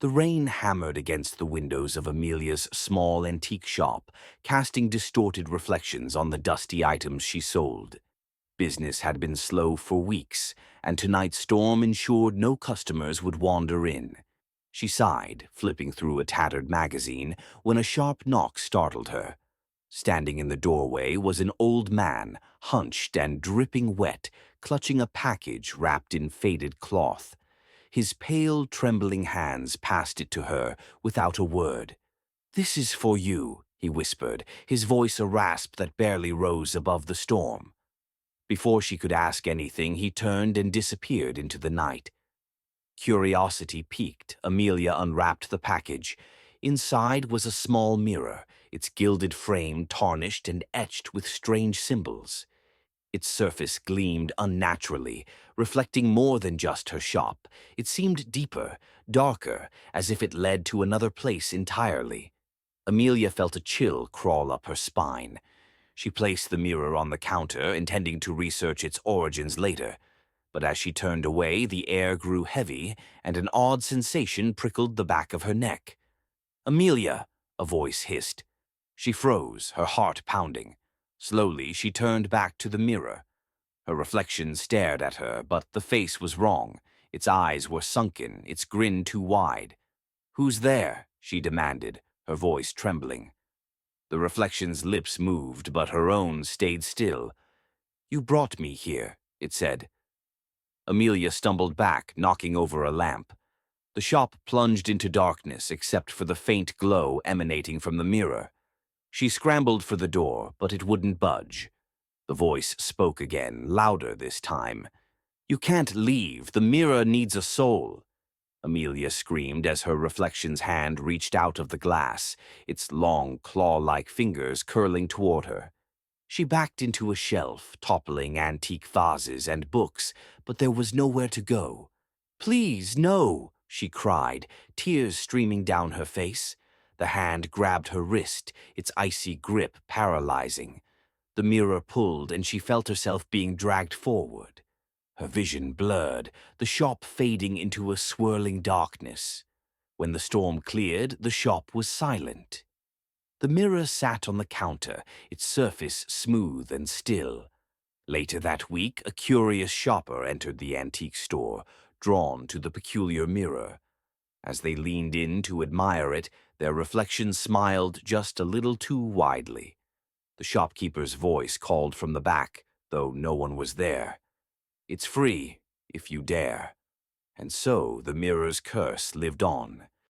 The rain hammered against the windows of Amelia's small antique shop, casting distorted reflections on the dusty items she sold. Business had been slow for weeks, and tonight's storm ensured no customers would wander in. She sighed, flipping through a tattered magazine, when a sharp knock startled her. Standing in the doorway was an old man, hunched and dripping wet, clutching a package wrapped in faded cloth. His pale, trembling hands passed it to her without a word. "This is for you," he whispered, his voice a rasp that barely rose above the storm. Before she could ask anything, he turned and disappeared into the night. Curiosity piqued, Amelia unwrapped the package. Inside was a small mirror, its gilded frame tarnished and etched with strange symbols. Its surface gleamed unnaturally, reflecting more than just her shop. It seemed deeper, darker, as if it led to another place entirely. Amelia felt a chill crawl up her spine. She placed the mirror on the counter, intending to research its origins later. But as she turned away, the air grew heavy, and an odd sensation prickled the back of her neck. "Amelia!" a voice hissed. She froze, her heart pounding. Slowly, she turned back to the mirror. Her reflection stared at her, but the face was wrong. Its eyes were sunken, its grin too wide. "Who's there?" she demanded, her voice trembling. The reflection's lips moved, but her own stayed still. "You brought me here," it said. Amelia stumbled back, knocking over a lamp. The shop plunged into darkness except for the faint glow emanating from the mirror. She scrambled for the door, but it wouldn't budge. The voice spoke again, louder this time. "You can't leave. The mirror needs a soul." Amelia screamed as her reflection's hand reached out of the glass, its long, claw-like fingers curling toward her. She backed into a shelf, toppling antique vases and books, but there was nowhere to go. "Please, no!" she cried, tears streaming down her face. The hand grabbed her wrist, its icy grip paralyzing. The mirror pulled, and she felt herself being dragged forward. Her vision blurred, the shop fading into a swirling darkness. When the storm cleared, the shop was silent. The mirror sat on the counter, its surface smooth and still. Later that week, a curious shopper entered the antique store, drawn to the peculiar mirror. As they leaned in to admire it, their reflection smiled just a little too widely. The shopkeeper's voice called from the back, though no one was there. "It's free, if you dare." And so the mirror's curse lived on.